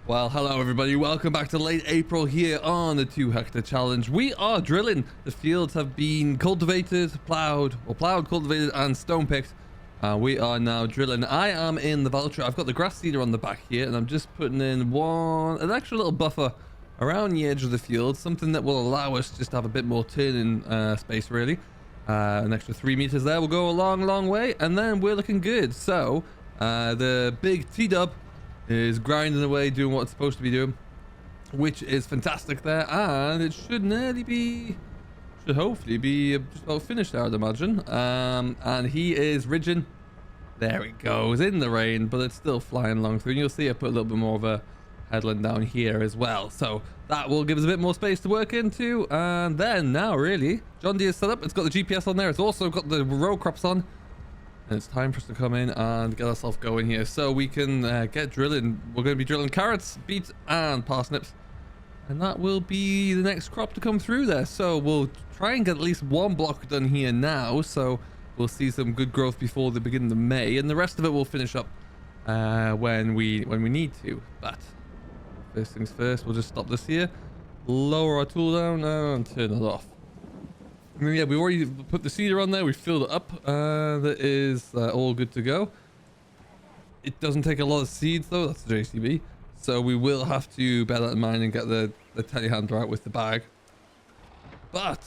Well, hello everybody, welcome back to late April here on the 2 hectare challenge. We are drilling. The fields have been cultivated, plowed, cultivated and stone picked. We are now drilling. I am in the vulture. I've got the grass seeder on the back here and I'm just putting in an extra little buffer around the edge of the field, something that will allow us just to have a bit more turning space really. An extra 3 meters there will go a long way, and then we're looking good. So the big T-dub is grinding away, doing what it's supposed to be doing, which is fantastic there, and it should hopefully be just about finished, I would imagine. And he is ridging. There it goes in the rain, but it's still flying along through, and you'll see I put a little bit more of a headland down here as well, so that will give us a bit more space to work into. And then now really John Deere's set up. It's got the GPS on there, it's also got the row crops on, and it's time for us to come in and get ourselves going here so we can get drilling. We're going to be drilling carrots, beets and parsnips, and that will be the next crop to come through there. So we'll try and get at least one block done here now, so we'll see some good growth before the beginning of May, and the rest of it we'll finish up when we need to. But first things first, we'll just stop this here, lower our tool down and turn it off. And yeah, we already put the seeder on there, we filled it up, that is all good to go. It doesn't take a lot of seeds though, that's the JCB, so we will have to bear that in mind and get the telehandler out with the bag, but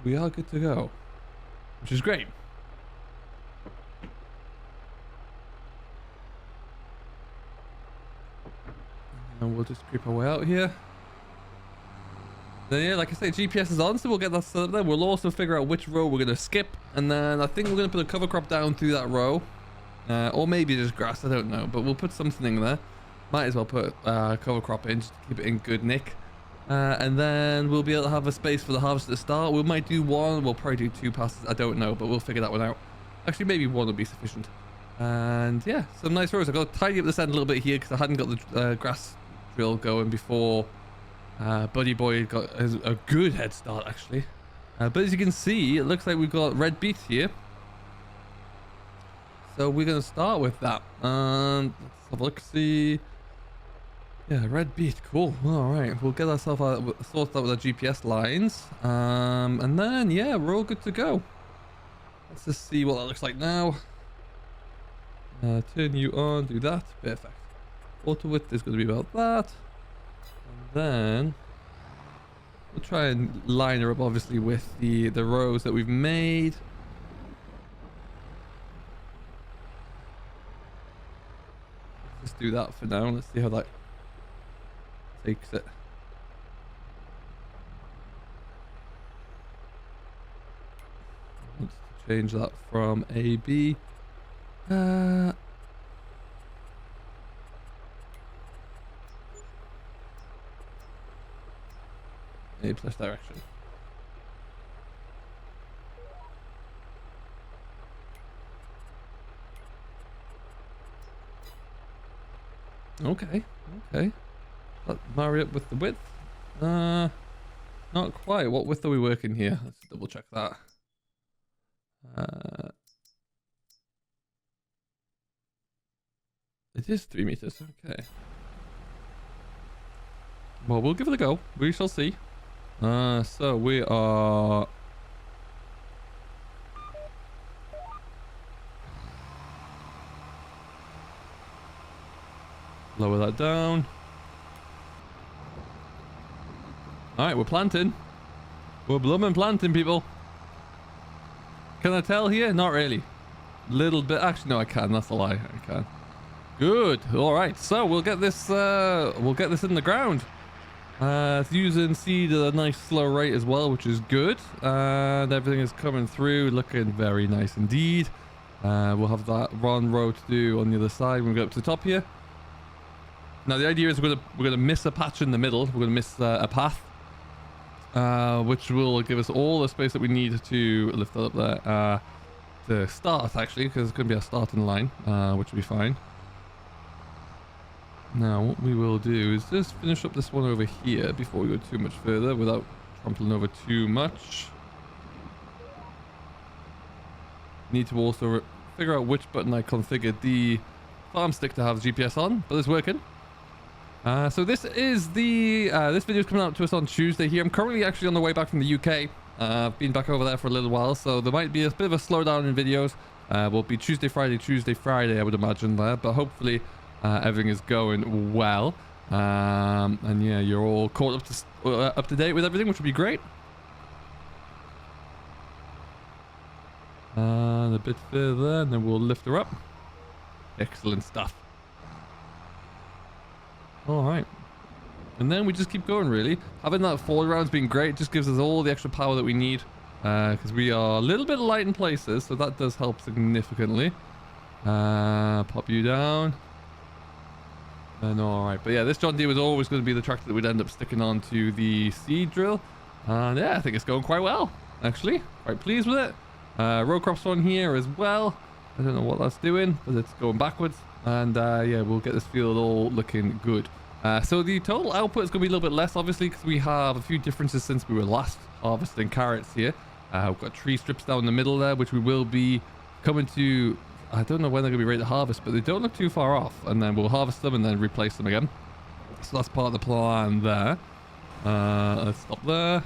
we are good to go, which is great. And we'll just creep our way out here. Then yeah, like I say, GPS is on, so we'll get that set up there. We'll also figure out which row we're going to skip, and then I think we're going to put a cover crop down through that row, or maybe just grass, I don't know, but we'll put something in there. Might as well put cover crop in just to keep it in good nick, and then we'll be able to have a space for the harvest at the start. We might do one, we'll probably do 2 passes, I don't know, but we'll figure that one out. Actually, maybe 1 will be sufficient. And yeah, some nice rows. I've got to tidy up this end a little bit here because I hadn't got the grass drill going before Buddy Boy got a good head start actually. But as you can see, it looks like we've got red beet here, so we're going to start with that. And let's have a look, see. Yeah, red beet, cool. All right, we'll get ourselves sorted out with our GPS lines, and then yeah, we're all good to go. Let's just see what that looks like now. Turn you on, do that, perfect. Auto width is going to be about that, and then we'll try and line her up obviously with the rows that we've made. Let's just do that for now. Let's see how that takes it. Let's change that from AB. A plus direction. Okay. Let's marry up with the width. Not quite. What width are we working here? Let's double check that. It is 3 meters. Okay. Well, we'll give it a go. We shall see. So we are lower that down. All right, we're planting. We're blooming planting, people. Can I tell here? Not really. Little bit. Actually, no, I can. That's a lie. I can. Good. All right. So we'll get this. We'll get this in the ground. It's using seed at a nice slow rate as well, which is good, and everything is coming through looking very nice indeed. We'll have that one row to do on the other side when we get up to the top here. Now the idea is we're gonna miss a patch in the middle. We're gonna miss a path, which will give us all the space that we need to lift that up there to start actually, because it's gonna be a starting line, which will be fine. Now what we will do is just finish up this one over here before we go too much further without trampling over too much. Need to also figure out which button I configured. The farm stick to have GPS on, but it's working. So this is the this video is coming out to us on Tuesday here. I'm currently actually on the way back from the UK. I've been back over there for a little while, so there might be a bit of a slowdown in videos. Will be Tuesday, Friday, I would imagine there, but hopefully everything is going well. And yeah, you're all caught up to date with everything, which would be great. And a bit further, and then we'll lift her up. Excellent stuff. All right. And then we just keep going, really. Having that forward round's been great. It just gives us all the extra power that we need. Because we are a little bit light in places, so that does help significantly. Pop you down. And all right. But yeah, this John Deere was always going to be the tractor that we'd end up sticking on to the seed drill. And yeah, I think it's going quite well, actually. Quite pleased with it. Row crops on here as well. I don't know what that's doing, but it's going backwards. And yeah, we'll get this field all looking good. So the total output is going to be a little bit less, obviously, because we have a few differences since we were last harvesting carrots here. We've got tree strips down the middle there, which we will be coming to. I don't know when they're going to be ready to harvest, but they don't look too far off. And then we'll harvest them and then replace them again. So that's part of the plan there. Let's stop there.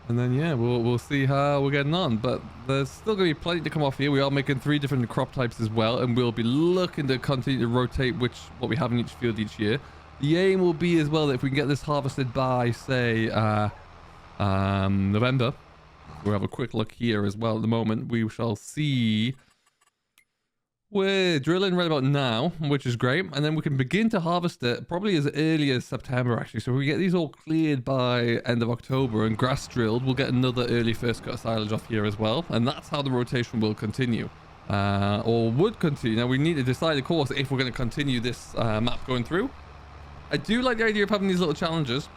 And then yeah, we'll see how we're getting on, but there's still going to be plenty to come off here. We are making 3 different crop types as well, and we'll be looking to continue to rotate what we have in each field each year. The aim will be as well that if we can get this harvested by, say, November. We'll have a quick look here as well. At the moment, we shall see. We're drilling right about now, which is great. And then we can begin to harvest it probably as early as September, actually. So if we get these all cleared by end of October and grass drilled, we'll get another early first cut of silage off here as well. And that's how the rotation will continue. Or would continue. Now, we need to decide, of course, if we're going to continue this map going through. I do like the idea of having these little challenges.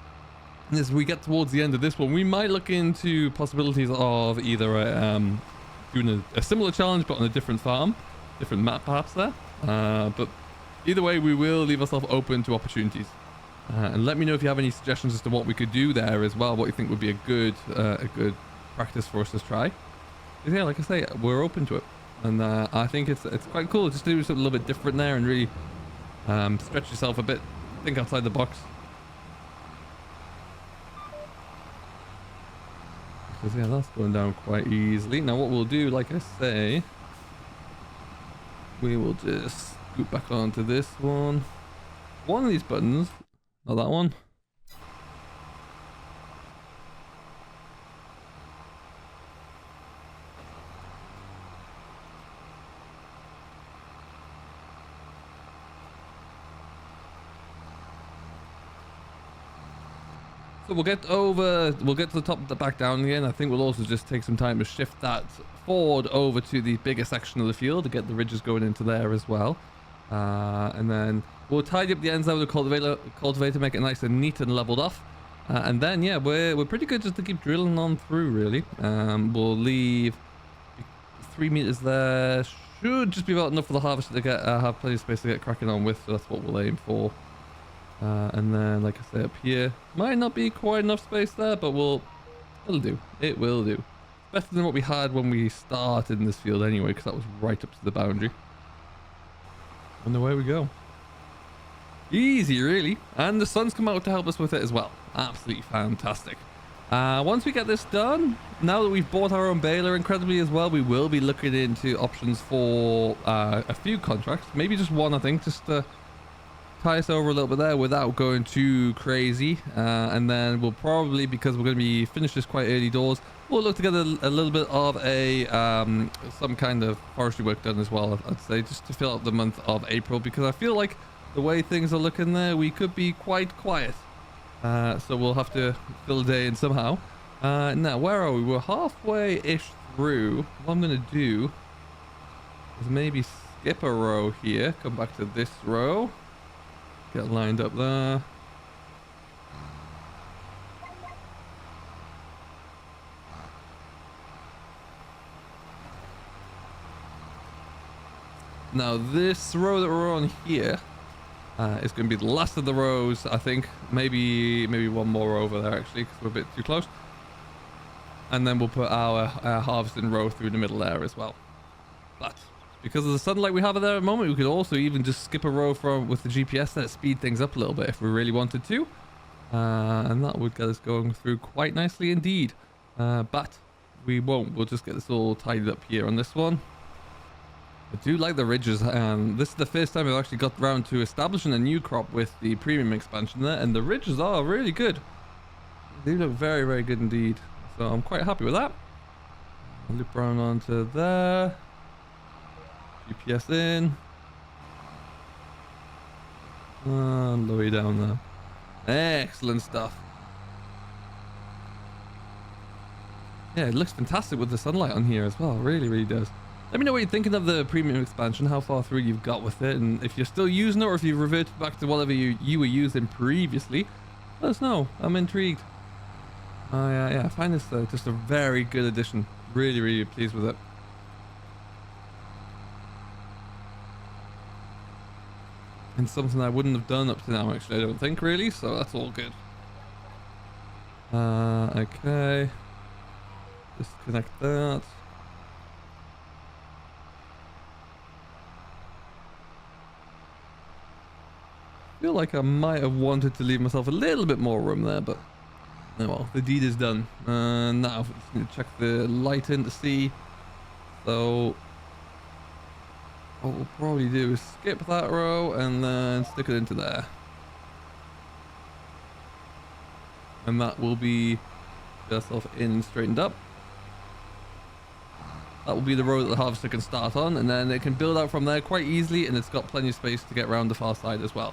And as we get towards the end of this one, we might look into possibilities of either doing a similar challenge, but on a different farm. Different map perhaps there, but either way we will leave ourselves open to opportunities, and let me know if you have any suggestions as to what we could do there as well, what you think would be a good practice for us to try. Yeah, like I say, we're open to it, and I think it's quite cool just to do something a little bit different there and really stretch yourself a bit, think outside the box. Because yeah, that's going down quite easily. Now what we'll do, like I say, we will just scoot back onto this one. One of these buttons, not that one. So we'll get to the top, back down again. I think we'll also just take some time to shift that forward over to the bigger section of the field to get the ridges going into there as well. And then we'll tidy up the ends there with the cultivator, make it nice and neat and leveled off. And then yeah, we're pretty good just to keep drilling on through, really. We'll leave 3 meters there. Should just be about enough for the harvester to get have plenty of space to get cracking on with. So that's what we'll aim for. And then, like I say, up here might not be quite enough space there, but it'll do. It will do. Better than what we had when we started in this field anyway, because that was right up to the boundary. And away we go. Easy, really. And the sun's come out to help us with it as well. Absolutely fantastic. Once we get this done, now that we've bought our own baler incredibly as well, we will be looking into options for a few contracts. Maybe just one, I think, just to tie us over a little bit there without going too crazy. And then we'll probably, because we're going to be finished this quite early doors, we'll look to get a little bit of a some kind of forestry work done as well, I'd say, just to fill out the month of April, because I feel like the way things are looking there, we could be quite quiet. So we'll have to fill the day in somehow. Now, where are we? We're halfway-ish through. What I'm going to do is maybe skip a row here, come back to this row, get lined up there. Now this row that we're on here is going to be the last of the rows, I think. Maybe one more over there actually, because we're a bit too close. And then we'll put our harvesting row through the middle there as well. But because of the sunlight we have there at the moment, we could also even just skip a row with the GPS there to speed things up a little bit if we really wanted to. And that would get us going through quite nicely indeed. But we won't. We'll just get this all tidied up here on this one. I do like the ridges, and this is the first time I've actually got around to establishing a new crop with the premium expansion there, and the ridges are really good. They look very, very good indeed. So I'm quite happy with that. I'll loop around onto there. GPS in. And the way down there. Excellent stuff. Yeah, it looks fantastic with the sunlight on here as well. It really, really does. Let me know what you're thinking of the premium expansion, how far through you've got with it, and if you're still using it or if you've reverted back to whatever you were using previously. Let us know. I'm intrigued. Yeah, I find this just a very good addition. Really, really pleased with it. And something I wouldn't have done up to now, actually, I don't think, really, so that's all good. Okay. Disconnect that. I feel like I might have wanted to leave myself a little bit more room there, but oh well, the deed is done. Now, just need to check the light in to see. So, what we'll probably do is skip that row and then stick it into there. And that will be yourself in and straightened up. That will be the row that the harvester can start on, and then it can build out from there quite easily, and it's got plenty of space to get around the far side as well.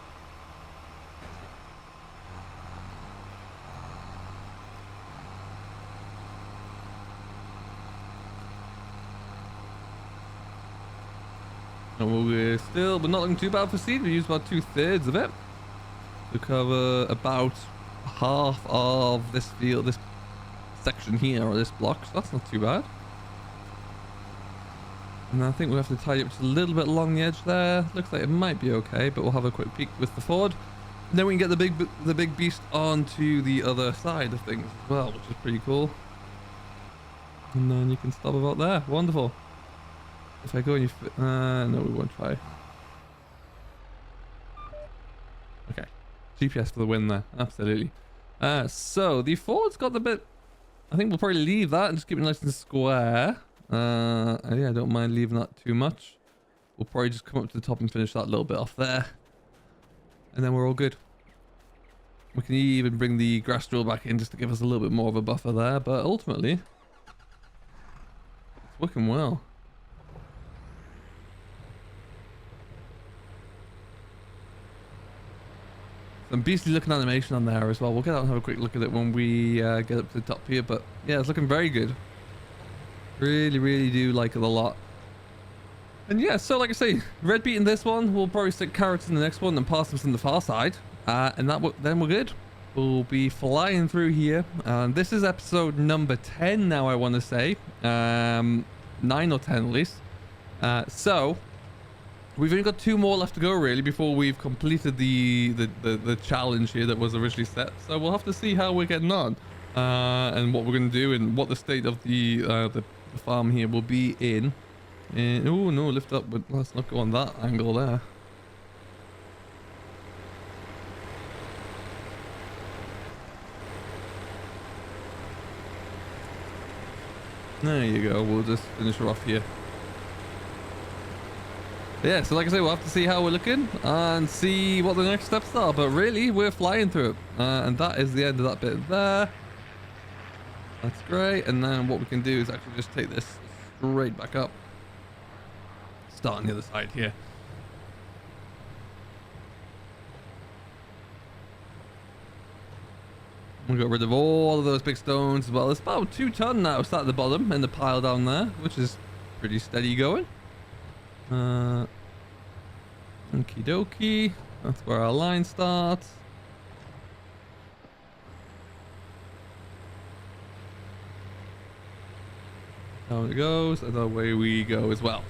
And we're not looking too bad for seed. We used about 2/3 of it to cover about half of this field, this section here, or this block, so that's not too bad. And I think we'll have to tidy up just a little bit along the edge there. Looks like it might be okay, but we'll have a quick peek with the Ford. And then we can get the big beast onto the other side of things as well, which is pretty cool. And then you can stop about there. Wonderful. If I go and you... no, we won't try. Okay. GPS for the win there. Absolutely. So, the Ford's got the bit... I think we'll probably leave that and just keep it nice and square. Yeah, I don't mind leaving that too much. We'll probably just come up to the top and finish that little bit off there. And then we're all good. We can even bring the grass drill back in just to give us a little bit more of a buffer there. But ultimately, it's working well. Some beastly looking animation on there as well. We'll get out and have a quick look at it when we get up to the top here. But yeah, it's looking very good. Really, really do like it a lot. And yeah, so like I say, red beet in this one. We'll probably stick carrots in the next one and parsnips in the far side. And then we're good. We'll be flying through here. And this is episode number 10 now, I want to say. 9 or 10 at least. So... we've only got 2 more left to go, really, before we've completed the challenge here that was originally set. So we'll have to see how we're getting on, and what we're going to do, and what the state of the farm here will be in. And oh no, lift up, but let's not go on that angle there. There you go. We'll just finish her off here. Yeah, so like I say, we'll have to see how we're looking and see what the next steps are. But really, we're flying through it. And that is the end of that bit there. That's great. And then what we can do is actually just take this straight back up. Start on the other side here. We got rid of all of those big stones as well. It's about 2 ton now sat at the bottom in the pile down there, which is pretty steady going. Okie dokie. That's where our line starts. Down it goes, and away we go as well.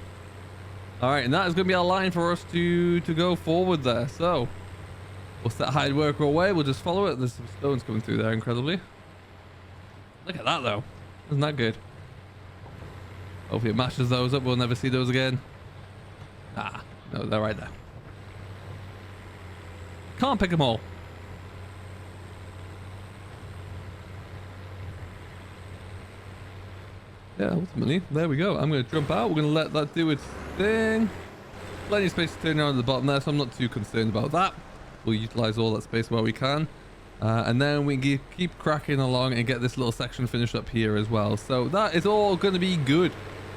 Alright, and that is going to be our line for us to go forward there. So, we'll set hide worker away. We'll just follow it. There's some stones coming through there, incredibly. Look at that, though. Isn't that good? Hopefully it matches those up. We'll never see those again. Ah, no, they're right there. Can't pick them all. Yeah, ultimately, there we go. I'm going to jump out. We're going to let that do its thing. Plenty of space to turn around at the bottom there, so I'm not too concerned about that. We'll utilize all that space where we can. And then we can keep cracking along and get this little section finished up here as well. So that is all going to be good.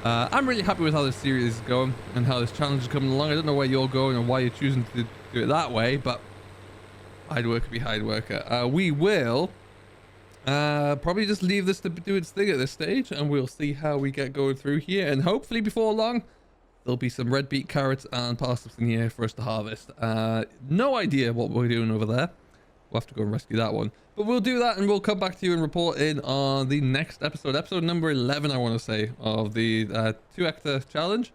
I'm really happy with how this series is going and how this challenge is coming along. I don't know where you're going or why you're choosing to do it that way, but hard worker be hard worker. We will probably just leave this to do its thing at this stage, and we'll see how we get going through here. And hopefully before long, there'll be some red beet, carrots, and parsnips in here for us to harvest. No idea what we're doing over there. We'll have to go and rescue that one. But we'll do that, and we'll come back to you and report in on the next episode. Episode number 11, I want to say, of the 2 hectare challenge.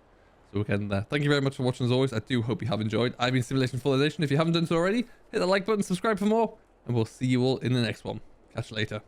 So again, thank you very much for watching as always. I do hope you have enjoyed. I've been Simulation Civilization. If you haven't done so already, hit the like button, subscribe for more, and we'll see you all in the next one. Catch you later.